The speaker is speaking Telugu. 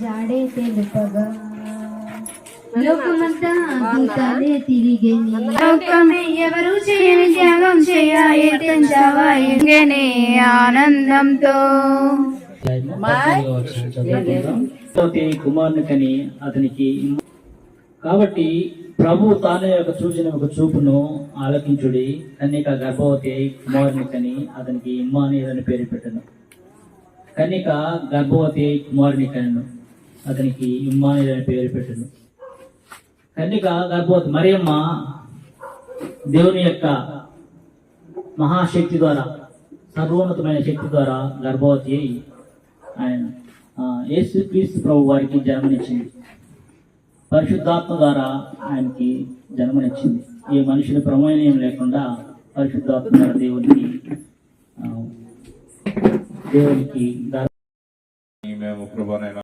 జాడే తెలుపగా లోకమంతా గీతాలే తిరిగేని లోకమే ఎవరు చేయని త్యాగం చేయానే ఆనందంతో కుమారుని కని అతనికి కాబట్టి ప్రభు తానే యొక్క చూసిన ఒక చూపును ఆలకించుడి కన్యక గర్భవతి కుమారుని కని అతనికి ఇమ్మానుయేలు అని పేరు పెట్టను. కన్యక గర్భవతి కుమారుని కనెను అతనికి ఇమ్మానుయేలు అని పేరు పెట్టను. కన్యక గర్భవతి మరియమ్మ దేవుని యొక్క మహాశక్తి ద్వారా సర్వోన్నతమైన శక్తి ద్వారా గర్భవతి అయి ఆయన యేసుక్రీస్తు ప్రభు వారికి జన్మనిచ్చింది. పరిశుద్ధాత్మ ద్వారా ఆయనకి జన్మనిచ్చింది. ఏ మనుషుల ప్రమేయం లేకుండా పరిశుద్ధాత్మ ద్వారా దేవునికి